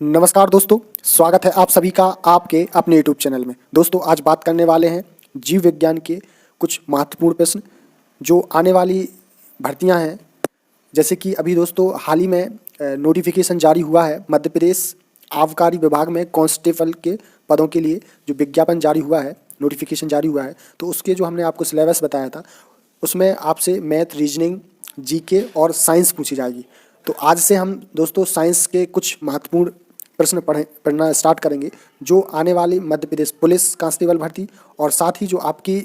नमस्कार दोस्तों, स्वागत है आप सभी का आपके अपने यूट्यूब चैनल में। दोस्तों आज बात करने वाले हैं जीव विज्ञान के कुछ महत्वपूर्ण प्रश्न जो आने वाली भर्तियां हैं। जैसे कि अभी दोस्तों हाल ही में नोटिफिकेशन जारी हुआ है, मध्य प्रदेश आबकारी विभाग में कांस्टेबल के पदों के लिए जो विज्ञापन जारी हुआ है, नोटिफिकेशन जारी हुआ है, तो उसके जो हमने आपको सिलेबस बताया था उसमें आपसे मैथ, रीजनिंग, जीके और साइंस पूछी जाएगी। तो आज से हम दोस्तों साइंस के कुछ महत्वपूर्ण प्रश्न पढ़ना स्टार्ट करेंगे जो आने वाली मध्य प्रदेश पुलिस कांस्टेबल भर्ती और साथ ही जो आपकी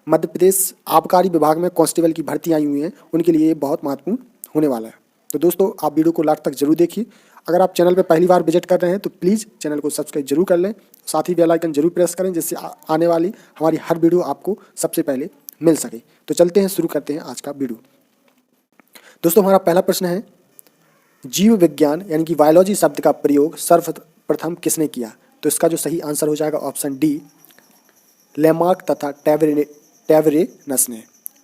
मध्य प्रदेश आबकारी विभाग में कांस्टेबल की भर्ती आई हुई हैं उनके लिए बहुत महत्वपूर्ण होने वाला है। तो दोस्तों आप वीडियो को लास्ट तक जरूर देखिए। अगर आप चैनल पर पहली बार विजिट कर रहे हैं तो प्लीज़ चैनल को सब्सक्राइब जरूर कर लें, साथ ही बेल आइकन जरूर प्रेस करें जिससे आने वाली हमारी हर वीडियो आपको सबसे पहले मिल सके। तो चलते हैं, शुरू करते हैं आज का वीडियो। दोस्तों हमारा पहला प्रश्न है, जीव विज्ञान यानी कि बायोलॉजी शब्द का प्रयोग सर्वप्रथम किसने किया? तो इसका जो सही आंसर हो जाएगा ऑप्शन डी, लेमार्क तथा टैवरेनस ने।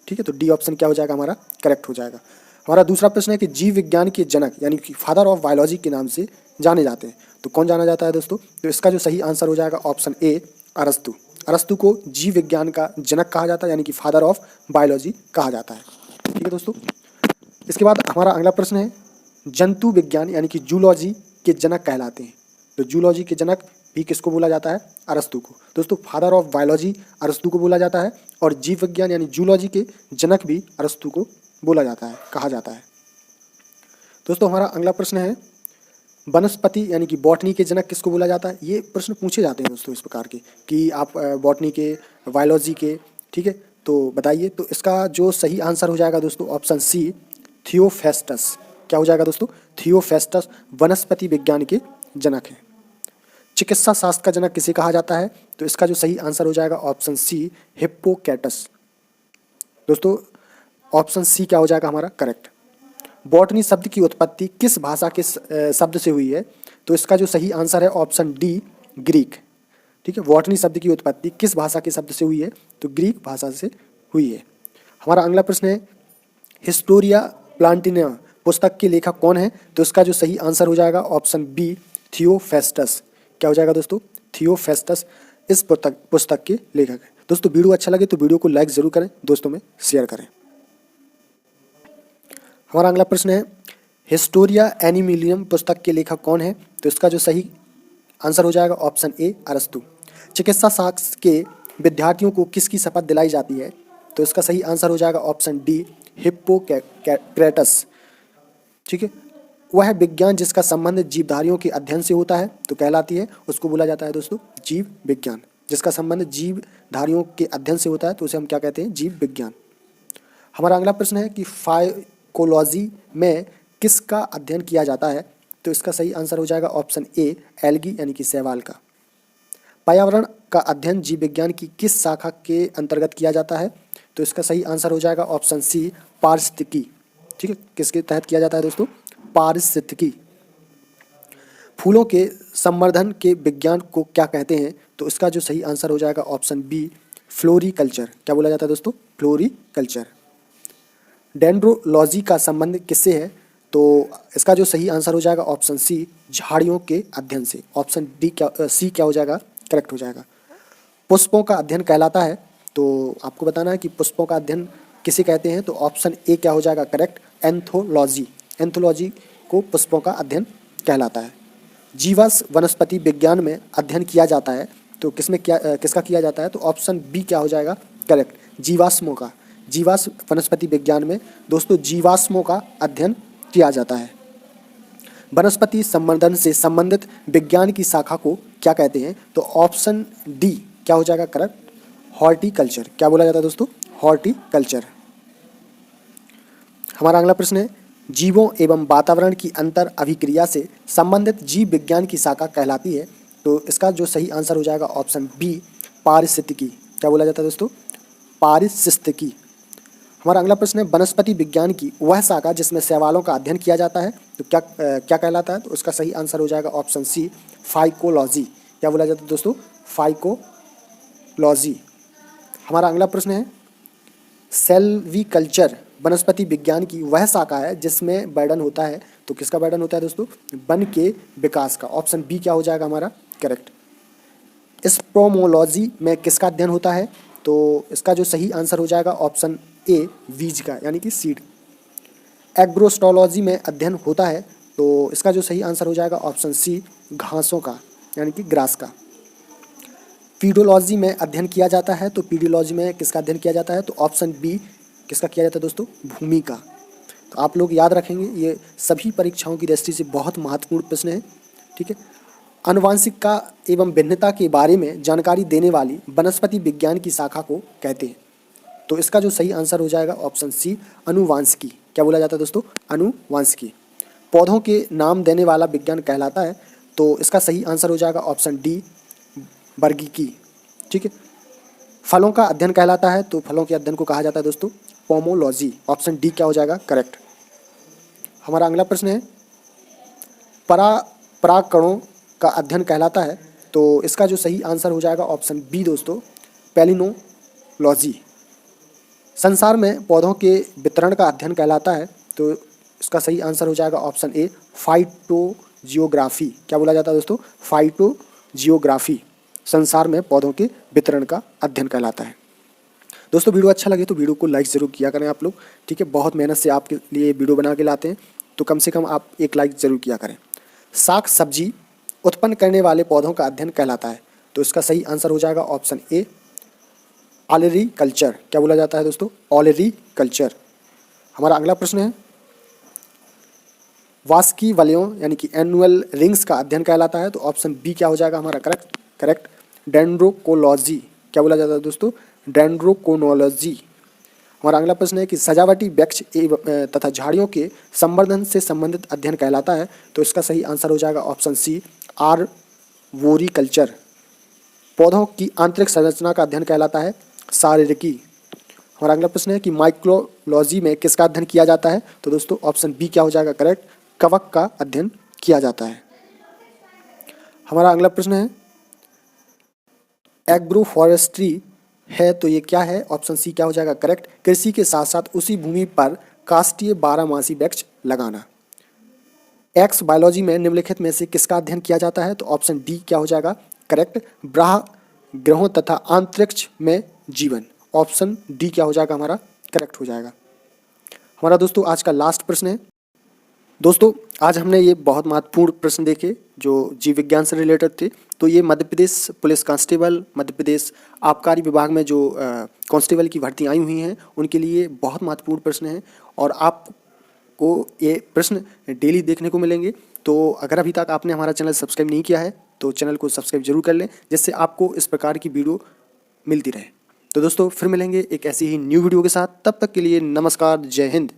ठीक है, तो डी ऑप्शन क्या हो जाएगा हमारा करेक्ट हो जाएगा। हमारा दूसरा प्रश्न है कि जीव विज्ञान के जनक यानी कि फादर ऑफ बायोलॉजी के नाम से जाने जाते हैं। तो कौन जाना जाता है दोस्तों? तो इसका जो सही आंसर हो जाएगा ऑप्शन ए, अरस्तु। अरस्तु को जीव विज्ञान का जनक कहा जाता है यानी कि फादर ऑफ बायोलॉजी कहा जाता है। ठीक है दोस्तों, इसके बाद हमारा अगला प्रश्न है, जंतु विज्ञान यानी कि जूलॉजी के जनक कहलाते हैं। तो जूलॉजी के जनक भी किसको बोला जाता है? अरस्तु को। दोस्तों फादर ऑफ बायोलॉजी अरस्तु को बोला जाता है और जीव विज्ञान यानी जूलॉजी के जनक भी अरस्तु को बोला जाता है, कहा जाता है। दोस्तों हमारा अगला प्रश्न है, वनस्पति यानी कि बॉटनी के जनक किसको बोला जाता है? ये प्रश्न पूछे जाते हैं दोस्तों इस प्रकार के कि आप बॉटनी के, बायोलॉजी के, ठीक है, तो बताइए। तो इसका जो सही आंसर हो जाएगा दोस्तों ऑप्शन सी, थियोफेस्टस। क्या हो जाएगा दोस्तों? थियोफेस्टस वनस्पति विज्ञान के जनक हैं। चिकित्सा शास्त्र का जनक किसे कहा जाता है? तो इसका जो सही आंसर हो जाएगा ऑप्शन सी, हिप्पोक्रेटस। दोस्तों ऑप्शन सी क्या हो जाएगा हमारा करेक्ट। बॉटनी शब्द की उत्पत्ति किस भाषा के शब्द से हुई है? तो इसका जो सही आंसर है ऑप्शन डी, ग्रीक। ठीक है, बॉटनी शब्द की उत्पत्ति किस भाषा के शब्द से हुई है? तो ग्रीक भाषा से हुई है। हमारा अगला प्रश्न है, हिस्टोरिया प्लांटिना पुस्तक के लेखक कौन है? तो इसका जो सही आंसर हो जाएगा ऑप्शन बी, थियोफेस्टस। क्या हो जाएगा दोस्तों? थियोफेस्टस इस पुस्तक के लेखक हैं। दोस्तों वीडियो अच्छा लगे तो वीडियो को लाइक जरूर करें, दोस्तों में शेयर करें। हमारा अगला प्रश्न है, हिस्टोरिया एनिमिलियम पुस्तक के लेखक कौन है? तो इसका जो सही आंसर हो जाएगा ऑप्शन ए, अरस्तु। चिकित्सा शास्त्र के विद्यार्थियों को किसकी शपथ दिलाई जाती है? तो इसका सही आंसर हो जाएगा ऑप्शन डी, हिप्पोक्रेटस। ठीक है, वह विज्ञान जिसका संबंध जीवधारियों के अध्ययन से होता है तो कहलाती है, उसको बोला जाता है दोस्तों जीव विज्ञान। जिसका संबंध जीवधारियों के अध्ययन से होता है तो उसे हम क्या कहते हैं? जीव विज्ञान। हमारा अगला प्रश्न है कि फाइकोलॉजी में किसका अध्ययन किया जाता है? तो इसका सही आंसर हो जाएगा ऑप्शन ए, एल्गी यानी कि शैवाल का। पर्यावरण का अध्ययन जीव विज्ञान की किस शाखा के अंतर्गत किया जाता है? तो इसका सही आंसर हो जाएगा ऑप्शन सी, पारिस्थितिकी। ठीक है, किसके तहत किया जाता है दोस्तों? पारिस्थितिकी। फूलों के संवर्धन के विज्ञान को क्या कहते हैं? तो इसका जो सही आंसर हो जाएगा ऑप्शन बी, फ्लोरिकल्चर। क्या बोला जाता है दोस्तों? फ्लोरिकल्चर। डेंड्रोलॉजी का संबंध किससे है? तो इसका जो सही आंसर हो जाएगा ऑप्शन सी, झाड़ियों के अध्ययन से। ऑप्शन डी सी क्या हो जाएगा करेक्ट हो जाएगा। पुष्पों का अध्ययन कहलाता है, तो आपको बताना है कि पुष्पों का अध्ययन किसे कहते हैं? तो ऑप्शन ए क्या हो जाएगा करेक्ट, एंथोलॉजी। एंथोलॉजी को पुष्पों का अध्ययन कहलाता है। जीवाश्म वनस्पति विज्ञान में अध्ययन किया जाता है तो किसका किया जाता है? तो ऑप्शन बी क्या हो जाएगा करेक्ट, जीवाश्मों का। जीवाश्म वनस्पति विज्ञान में दोस्तों जीवाश्मों का अध्ययन किया जाता है। वनस्पति संवर्धन से संबंधित विज्ञान की शाखा को क्या कहते हैं? तो ऑप्शन डी क्या हो जाएगा करेक्ट, हॉर्टिकल्चर। क्या बोला जाता है दोस्तों? हॉर्टिकल्चर। हमारा अगला प्रश्न है, जीवों एवं वातावरण की अंतर अभिक्रिया से संबंधित जीव विज्ञान की शाखा कहलाती है। तो इसका जो सही आंसर हो जाएगा ऑप्शन बी, पारिस्थितिकी। क्या बोला जाता है दोस्तों? पारिस्थितिकी। हमारा अगला प्रश्न है, वनस्पति विज्ञान की वह शाखा जिसमें शैवालों का अध्ययन किया जाता है तो क्या कहलाता है? तो उसका सही आंसर हो जाएगा ऑप्शन सी, फाइकोलॉजी। क्या बोला जाता है दोस्तों? फाइकोलॉजी। हमारा अगला प्रश्न है, सेल्वीकल्चर वनस्पति विज्ञान की वह शाखा है जिसमें वर्णन होता है। तो किसका वर्णन होता है दोस्तों? वन के विकास का। ऑप्शन बी क्या हो जाएगा हमारा करेक्ट। स्पोमोलॉजी में किसका अध्ययन होता है? तो इसका जो सही आंसर हो जाएगा ऑप्शन ए बीज का, यानी कि सीड। एग्रोस्टोलॉजी में अध्ययन होता है, तो इसका जो सही आंसर हो जाएगा ऑप्शन सी घासों का, यानी कि ग्रास का। पीडोलॉजी में अध्ययन किया जाता है, तो पीडोलॉजी में किसका अध्ययन किया जाता है? तो ऑप्शन बी किसका किया जाता है दोस्तों? भूमि का। तो आप लोग याद रखेंगे, ये सभी परीक्षाओं की दृष्टि से बहुत महत्वपूर्ण प्रश्न है। ठीक है। आनुवांशिकता एवं भिन्नता के बारे में जानकारी देने वाली वनस्पति विज्ञान की शाखा को कहते हैं। तो इसका जो सही आंसर हो जाएगा ऑप्शन सी अनुवांशिकी। क्या बोला जाता है दोस्तों? अनुवांशिकी। पौधों के नाम देने वाला विज्ञान कहलाता है, तो इसका सही आंसर हो जाएगा ऑप्शन डी वर्गीकी। ठीक है। फलों का अध्ययन कहलाता है, तो फलों के अध्ययन को कहा जाता है दोस्तों पोमोलॉजी। ऑप्शन डी क्या हो जाएगा करेक्ट। हमारा अगला प्रश्न है परागकणों का अध्ययन कहलाता है, तो इसका जो सही आंसर हो जाएगा ऑप्शन बी दोस्तों पैलिनोलॉजी। संसार में पौधों के वितरण का अध्ययन कहलाता है, तो इसका सही आंसर हो जाएगा ऑप्शन ए फाइटोजियोग्राफी। क्या बोला जाता है दोस्तों? फाइटोजियोग्राफी। संसार में पौधों के वितरण का अध्ययन कहलाता है। दोस्तों वीडियो अच्छा लगे तो वीडियो को लाइक ज़रूर किया करें आप लोग। ठीक है, बहुत मेहनत से आपके लिए वीडियो बना के लाते हैं, तो कम से कम आप एक लाइक ज़रूर किया करें। साग सब्जी उत्पन्न करने वाले पौधों का अध्ययन कहलाता है, तो इसका सही आंसर हो जाएगा ऑप्शन ए ऑलरी कल्चर। क्या बोला जाता है दोस्तों? ऑलरी कल्चर। हमारा अगला प्रश्न है वार्षिकी वलयों यानी कि एनुअल रिंग्स का अध्ययन कहलाता है, तो ऑप्शन बी क्या हो जाएगा हमारा करेक्ट डेंड्रोकोलॉजी। क्या बोला जाता है दोस्तों? डेंड्रोकोनोलॉजी। हमारा अगला प्रश्न है कि सजावटी वृक्ष तथा झाड़ियों के संवर्धन से संबंधित अध्ययन कहलाता है, तो इसका सही आंसर हो जाएगा ऑप्शन सी आर्बोरिकल्चर। पौधों की आंतरिक संरचना का अध्ययन कहलाता है शारीरिकी। हमारा अगला प्रश्न है कि माइक्रोलॉजी में किसका अध्ययन किया जाता है, तो दोस्तों ऑप्शन बी क्या हो जाएगा करेक्ट कवक का अध्ययन किया जाता है। हमारा अगला प्रश्न है एग्रो फॉरेस्ट्री है, तो ये क्या है? ऑप्शन सी क्या हो जाएगा करेक्ट कृषि के साथ साथ उसी भूमि पर काष्ठीय बारहमासी वृक्ष लगाना। एक्स बायोलॉजी में निम्नलिखित में से किसका अध्ययन किया जाता है, तो ऑप्शन डी क्या हो जाएगा करेक्ट ग्रह ग्रहों तथा अंतरिक्ष में जीवन। ऑप्शन डी क्या हो जाएगा हमारा करेक्ट हो जाएगा। हमारा दोस्तों आज का लास्ट प्रश्न है। दोस्तों आज हमने ये बहुत महत्वपूर्ण प्रश्न देखे जो जीव विज्ञान से रिलेटेड थे। तो ये मध्य प्रदेश पुलिस कांस्टेबल, मध्य प्रदेश आबकारी विभाग में जो कांस्टेबल की भर्ती आई हुई हैं उनके लिए बहुत महत्वपूर्ण प्रश्न हैं, और आपको ये प्रश्न डेली देखने को मिलेंगे। तो अगर अभी तक आपने हमारा चैनल सब्सक्राइब नहीं किया है तो चैनल को सब्सक्राइब जरूर कर लें, जिससे आपको इस प्रकार की वीडियो मिलती रहे। तो दोस्तों फिर मिलेंगे एक ऐसी ही न्यू वीडियो के साथ, तब तक के लिए नमस्कार, जय हिंद।